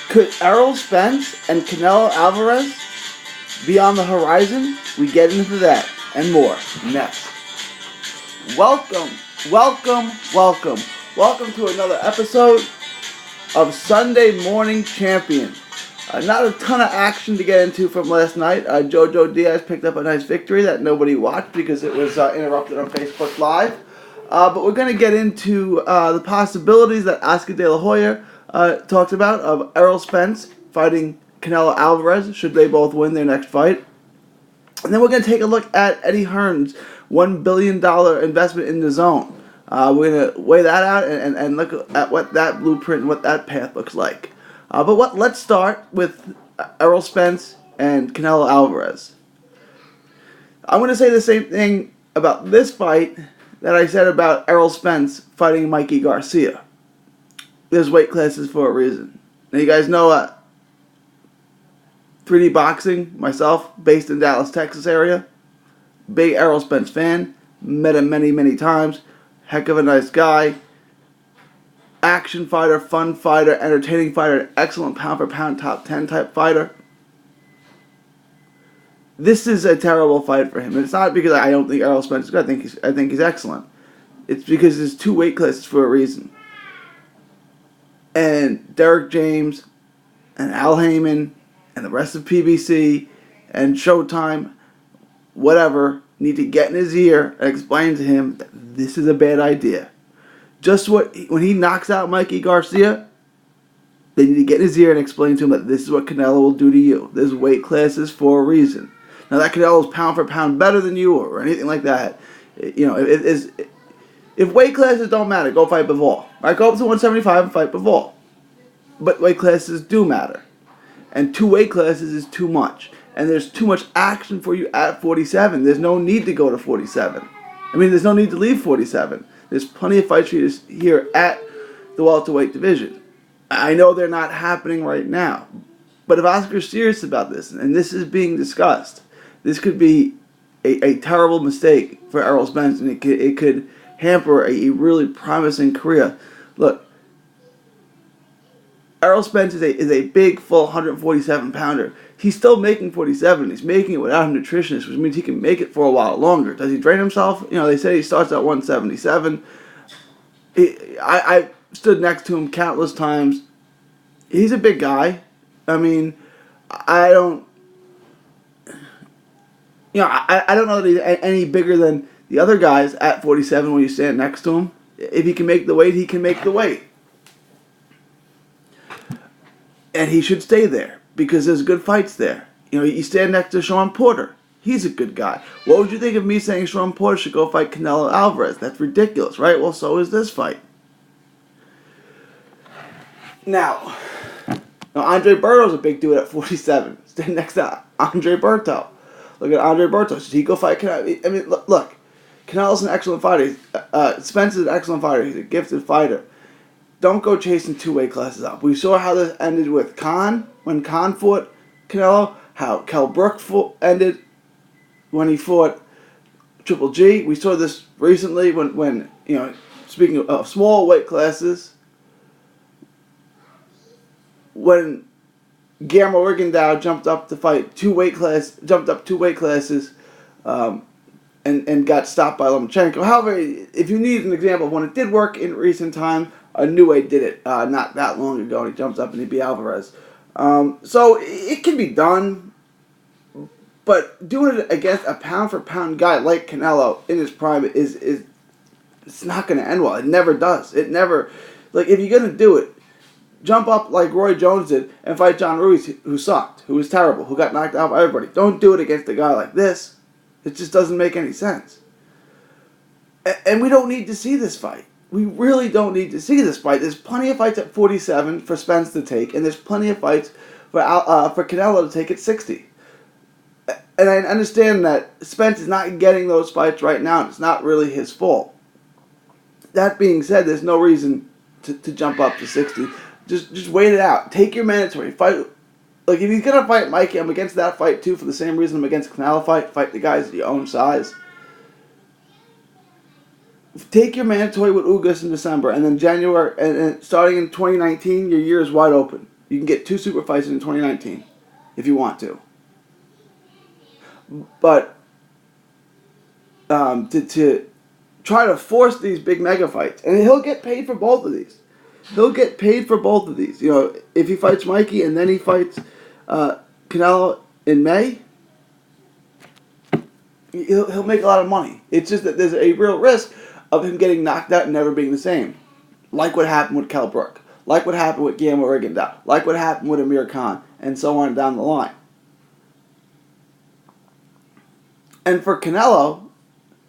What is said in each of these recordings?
Could Errol Spence and Canelo Alvarez be on the horizon? We get into that and more next. Welcome to another episode of Sunday Morning Champion. Not a ton of action to get into from last night. Jojo Diaz picked up a nice victory that nobody watched because it was interrupted on Facebook Live. But we're going to get into the possibilities that Oscar De La Hoya talked about of Errol Spence fighting Canelo Alvarez should they both win their next fight. And then we're going to take a look at Essie Hearn's $1 billion investment in DAZN. We're going to weigh that out and look at what that blueprint and what that path looks like. Let's start with Errol Spence and Canelo Alvarez. I'm going to say the same thing about this fight that I said about Errol Spence fighting Mikey Garcia. There's weight classes for a reason. Now you guys know 3D Boxing, myself, based in Dallas, Texas area. Big Errol Spence fan. Met him many, many times. Heck of a nice guy. Action fighter, fun fighter, entertaining fighter, excellent pound-for-pound top 10 type fighter. This is a terrible fight for him. And it's not because I don't think Errol Spence is good. I think he's excellent. It's because there's two weight classes for a reason. And Derek James and Al Heyman and the rest of PBC and Showtime, whatever, need to get in his ear and explain to him that this is a bad idea. When he knocks out Mikey Garcia, they need to get in his ear and explain to him that this is what Canelo will do to you. There's weight classes for a reason. Now that Canelo's pound for pound better than you or anything like that. You know, if weight classes don't matter, go fight Bivol. Right? Go up to 175 and fight Bivol. But weight classes do matter. And 2 weight classes is too much. And there's too much action for you at 47. There's no need to go to 47. There's no need to leave 47. There's plenty of fights for you here at the welterweight division. I know they're not happening right now. But if Oscar's serious about this, and this is being discussed, this could be a terrible mistake for Errol Spence, and it could hamper a really promising career. Look, Errol Spence is a big, full 147-pounder. He's still making 47. He's making it without a nutritionist, which means he can make it for a while longer. Does he drain himself? You know, they say he starts at 177. I stood next to him countless times. He's a big guy. I don't know that he's any bigger than the other guys at 47 when you stand next to him. If he can make the weight, he can make the weight. And he should stay there because there's good fights there. You know, you stand next to Sean Porter. He's a good guy. What would you think of me saying Sean Porter should go fight Canelo Alvarez? That's ridiculous, right? Well, so is this fight. Now Andre Berto's a big dude at 47. Stand next to Andre Berto. Look at Andre Berto. Should he go fight Canelo? Look. Canelo's an excellent fighter. Spence is an excellent fighter. He's a gifted fighter. Don't go chasing 2 weight classes up. We saw how this ended with Khan, when Khan fought Canelo, how Kell Brook ended when he fought Triple G. We saw this recently when speaking of small weight classes, when Guillermo Rigondeaux jumped up to fight 2 weight classes, and got stopped by Lomachenko. However, if you need an example of when it did work in recent time, Inoue did it not that long ago, and he jumps up and he beat Alvarez. So it can be done, but doing it against a pound-for-pound guy like Canelo in his prime is it's not going to end well. It never does. It never, if you're going to do it, jump up like Roy Jones did and fight John Ruiz, who sucked, who was terrible, who got knocked out by everybody. Don't do it against a guy like this. It just doesn't make any sense. And we don't need to see this fight. We really don't need to see this fight. There's plenty of fights at 47 for Spence to take, and there's plenty of fights for Canelo to take at 60. And I understand that Spence is not getting those fights right now, and it's not really his fault. That being said, there's no reason to jump up to 60. Just wait it out. Take your mandatory fight. If he's gonna fight Mikey, I'm against that fight too for the same reason I'm against Canelo fight. Fight the guys at your own size. Take your mandatory with Ugas in December, and then January, and starting in 2019, your year is wide open. You can get 2 super fights in 2019 if you want to. But to try to force these big mega fights, and he'll get paid for both of these. He'll get paid for both of these. You know, if he fights Mikey and then he fights Canelo in May, he'll make a lot of money. It's just that there's a real risk of him getting knocked out and never being the same. Like what happened with Kell Brook. Like what happened with Guillermo Rigondeaux. Like what happened with Amir Khan. And so on down the line. And for Canelo,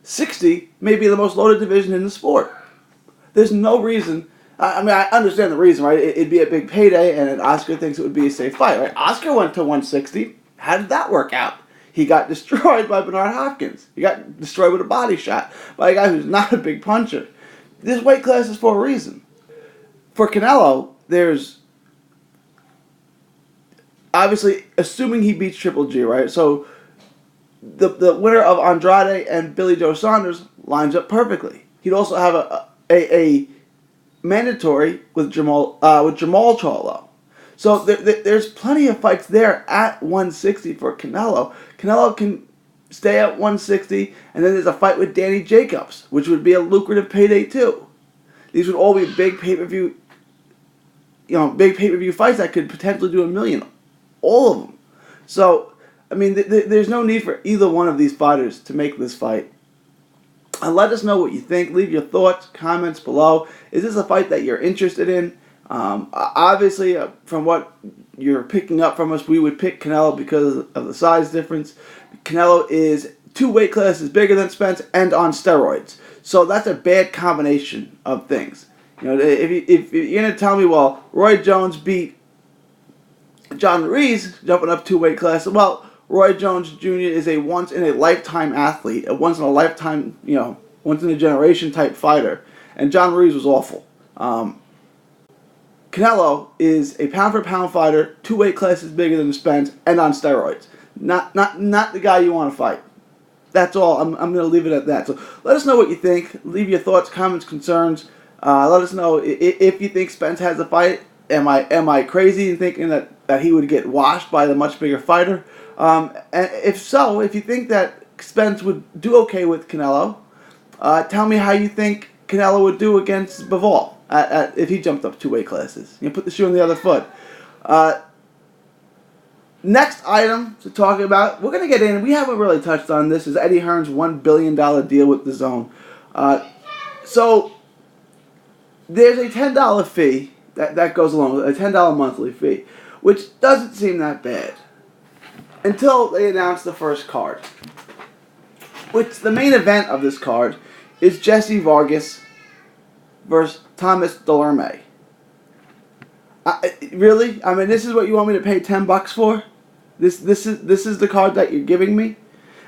60 may be the most loaded division in the sport. There's no reason. I mean, I understand the reason, right? It'd be a big payday, and Oscar thinks it would be a safe fight, right? Oscar went to 160. How did that work out? He got destroyed by Bernard Hopkins. He got destroyed with a body shot by a guy who's not a big puncher. This weight class is for a reason. For Canelo, there's obviously, assuming he beats Triple G, right? So the winner of Andrade and Billy Joe Saunders lines up perfectly. He'd also have a mandatory with Jamal Charlo. So there's plenty of fights there at 160 for Canelo. Canelo can stay at 160, and then there's a fight with Danny Jacobs, which would be a lucrative payday too. These would all be big pay-per-view, big pay-per-view fights that could potentially do $1 million, all of them. So, I mean, there's no need for either one of these fighters to make this fight. And let us know what you think. Leave your thoughts, comments below. Is this a fight that you're interested in? Obviously, from what you're picking up from us, we would pick Canelo because of the size difference. Canelo is 2 weight classes bigger than Spence and on steroids. So that's a bad combination of things. If you're going to tell me, well, Roy Jones beat John Ruiz, jumping up 2 weight classes, well, Roy Jones Jr. is a once-in-a-lifetime athlete, a once-in-a-lifetime, once-in-a-generation type fighter. And John Ruiz was awful. Canelo is a pound-for-pound fighter, 2 weight classes bigger than Spence, and on steroids. Not the guy you want to fight. That's all. I'm going to leave it at that. So let us know what you think. Leave your thoughts, comments, concerns. Let us know if you think Spence has a fight. Am I crazy in thinking that he would get washed by the much bigger fighter? And if so, if you think that Spence would do okay with Canelo, tell me how you think Canelo would do against Bivol if he jumped up 2 weight classes. Put the shoe on the other foot. Next item to talk about, we're going to get in, we haven't really touched on this, is Eddie Hearn's $1 billion deal with DAZN. So, there's a $10 fee that goes along with it, a $10 monthly fee, which doesn't seem that bad until they announce the first card. Which, the main event of this card is Jesse Vargas versus Thomas Delarme. Really? I mean, this is what you want me to pay $10 for? This is the card that you're giving me?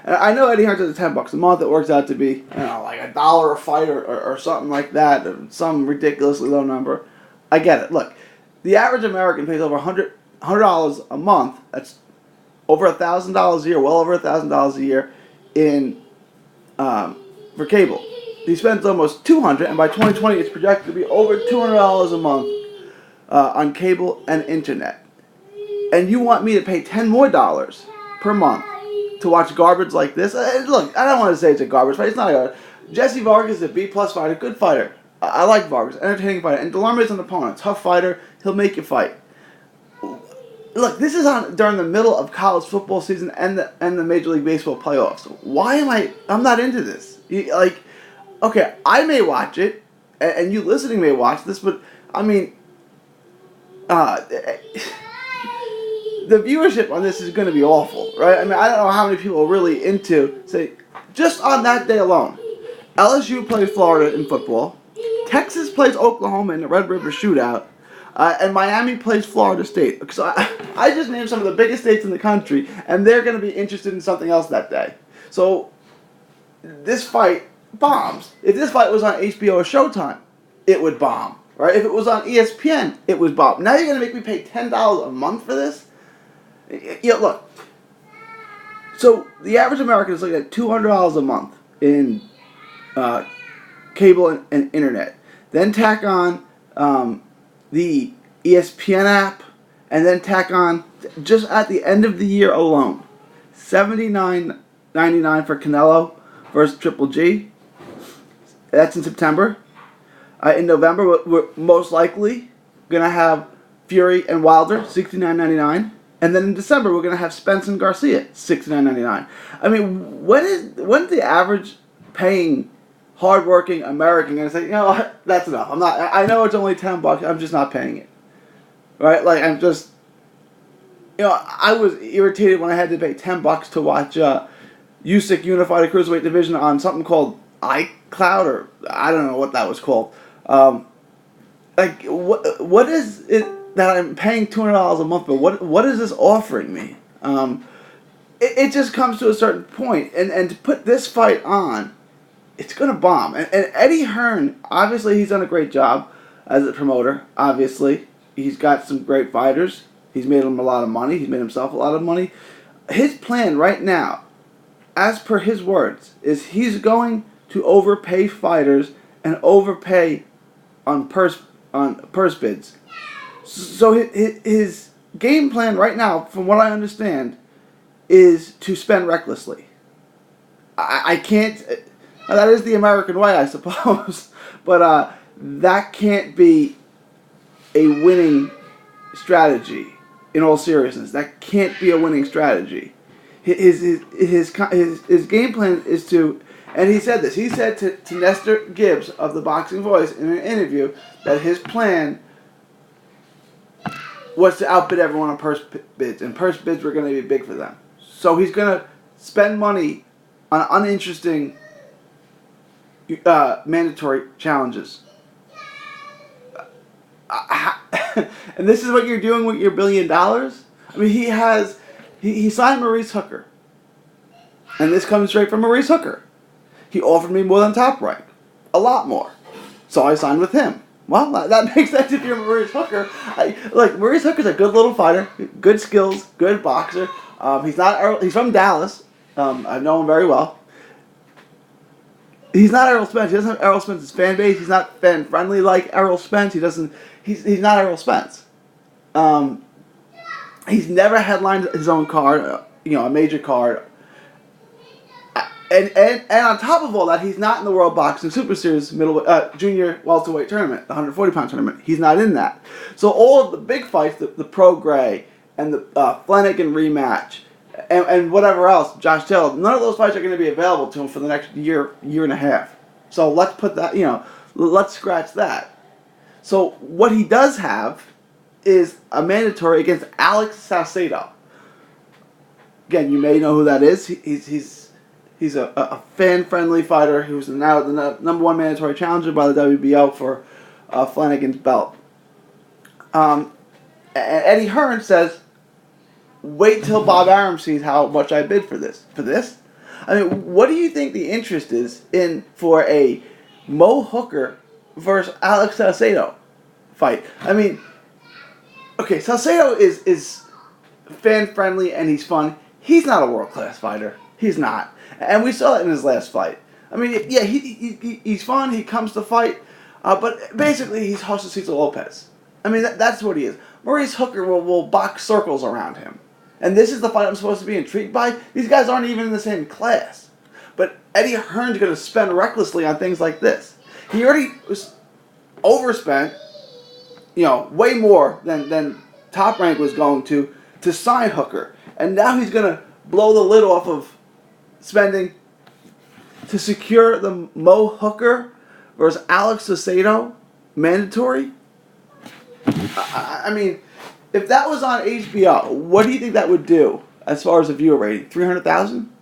And I know Eddie Hearn does $10 a month. It works out to be, like $1 a fight or something like that, or some ridiculously low number. I get it. Look, the average American pays over $100 a month. That's over $1,000 a year, well over $1,000 a year for cable. He spends almost $200, and by 2020, it's projected to be over $200 a month on cable and internet. And you want me to pay $10 more per month to watch garbage like this? Look, I don't want to say it's a garbage fight. It's not a Jesse Vargas is a B+ fighter, good fighter. I like Vargas, entertaining fighter. And Delarme is an opponent, tough fighter. He'll make you fight. Look, this is on during the middle of college football season and the Major League Baseball playoffs. Why am I'm not into this. Okay, I may watch it, and you listening may watch this, but I mean, the viewership on this is going to be awful, right? I mean, I don't know how many people are really into, say, just on that day alone. LSU plays Florida in football. Texas plays Oklahoma in the Red River Shootout. And Miami plays Florida State. So I just named some of the biggest states in the country, and they're going to be interested in something else that day. So this fight bombs. If this fight was on HBO or Showtime, it would bomb. Right? If it was on ESPN, it would bomb. Now you're going to make me pay $10 a month for this? Look. So the average American is looking at $200 a month in cable and internet. Then tack on the ESPN app and then tack on just at the end of the year alone, $79.99 for Canelo versus Triple G. That's in September. In November, we're most likely gonna have Fury and Wilder, $69.99. And then in December, we're going to have Spence and Garcia, $69.99. I mean, when's the average paying, hardworking American going to say, you know what, that's enough. I know it's only $10. I'm just not paying it. Right? Like, I'm just, I was irritated when I had to pay $10 to watch Usyk Unified Cruiserweight Division on something called iCloud, or I don't know what that was called. Like, what is it that I'm paying $200 a month for? What is this offering me? It just comes to a certain point, and to put this fight on, it's gonna bomb. And Eddie Hearn, obviously, he's done a great job as a promoter. Obviously, he's got some great fighters. He's made him a lot of money. He's made himself a lot of money. His plan right now, as per his words, is he's going to overpay fighters and overpay on purse bids. So his game plan right now, from what I understand, is to spend recklessly. I can't. That is the American way, I suppose. But that can't be a winning strategy. In all seriousness, that can't be a winning strategy. His game plan is to, and he said this. He said to Nestor Gibbs of the Boxing Voice in an interview that his plan was to outbid everyone on purse bids, and purse bids were going to be big for them. So he's going to spend money on uninteresting mandatory challenges. And this is what you're doing with your $1 billion? I mean, he signed Maurice Hooker. And this comes straight from Maurice Hooker. He offered me more than Top Rank. A lot more. So I signed with him. Well, that makes sense if you're Maurice Hooker. Maurice Hooker's a good little fighter, good skills, good boxer. He's from Dallas. I know him very well. He's not Errol Spence. He doesn't have Errol Spence's fan base. He's not fan friendly like Errol Spence. He's not Errol Spence. He's never headlined his own card, a major card. And on top of all that, he's not in the World Boxing Super Series junior welterweight tournament, the 140-pound tournament. He's not in that. So all of the big fights, the Pro Gray and the Flanagan rematch, and whatever else, Josh Taylor, none of those fights are going to be available to him for the next year and a half. So let's put that, let's scratch that. So what he does have is a mandatory against Alex Salcedo. Again, you may know who that is. He's a fan-friendly fighter who's now the number one mandatory challenger by the WBO for Flanagan's belt. And Eddie Hearn says, wait till Bob Arum sees how much I bid for this. For this? I mean, what do you think the interest is for a Mo Hooker versus Alex Salcedo fight? I mean, okay, Salcedo is fan-friendly and he's fun. He's not a world-class fighter. He's not. And we saw that in his last fight. I mean, yeah, he's fun. He comes to fight. But basically, he's Jose Cesar Lopez. I mean, that's what he is. Maurice Hooker will box circles around him. And this is the fight I'm supposed to be intrigued by? These guys aren't even in the same class. But Eddie Hearn's going to spend recklessly on things like this. He already was overspent, way more than Top Rank was going to sign Hooker. And now he's going to blow the lid off of spending to secure the Mo Hooker versus Alex Salcedo mandatory. I mean, if that was on HBO, what do you think that would do as far as a viewer rating? 300,000?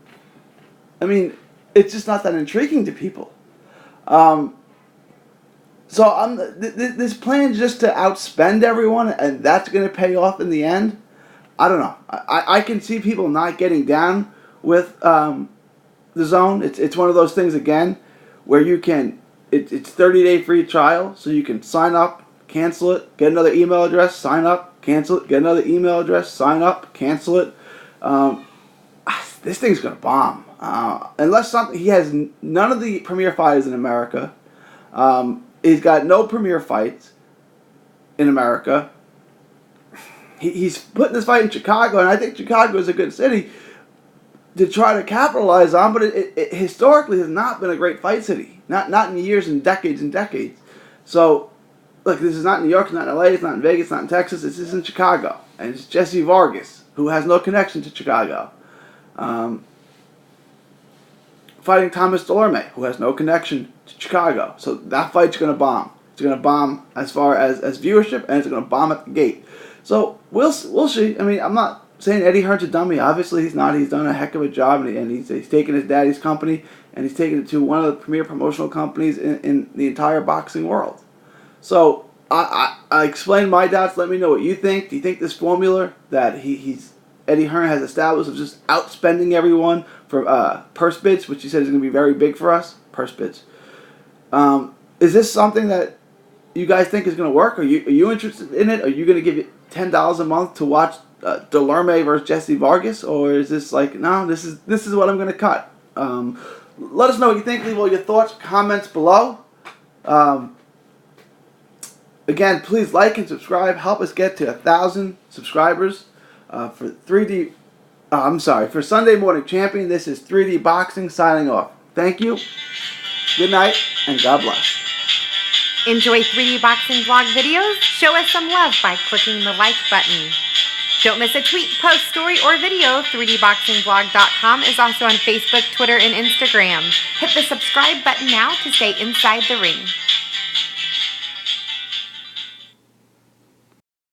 I mean, it's just not that intriguing to people. So this plan just to outspend everyone, and that's going to pay off in the end. I don't know. I can see people not getting down with the zone. It's one of those things again where you can. It's 30-day free trial, so you can sign up, cancel it, get another email address, sign up, cancel it, get another email address, sign up, cancel it. This thing's gonna bomb. Unless he has none of the premier fighters in America. He's got no premier fights in America. he's putting this fight in Chicago, and I think Chicago is a good city to try to capitalize on, but it historically has not been a great fight city. Not in years and decades and decades. So, look, this is not New York, it's not in LA, it's not in Vegas, it's not in Texas, this is in Chicago. And it's Jesse Vargas, who has no connection to Chicago. Fighting Thomas Delorme, who has no connection to Chicago. So that fight's going to bomb. It's going to bomb as far as viewership, and it's going to bomb at the gate. So we'll see. I mean, I'm not saying Eddie Hearn's a dummy. Obviously, he's not. He's done a heck of a job, and he's taken his daddy's company, and he's taken it to one of the premier promotional companies in the entire boxing world. So I explained my doubts. Let me know what you think. Do you think this formula that Eddie Hearn has established of just outspending everyone for purse bids, which he said is going to be very big for us, purse bids. Is this something that you guys think is going to work? Are you interested in it? Are you going to give it $10 a month to watch Delorme versus Jesse Vargas, or is this like, no, this is what I'm going to cut? Let us know what you think. Leave all your thoughts, comments below. Again, please like and subscribe. Help us get to 1,000 subscribers. For Sunday Morning Champion, this is 3D Boxing signing off. Thank you, good night, and God bless. Enjoy 3D Boxing vlog videos? Show us some love by clicking the like button. Don't miss a tweet, post, story, or video. 3dboxingvlog.com is also on Facebook, Twitter, and Instagram. Hit the subscribe button now to stay inside the ring.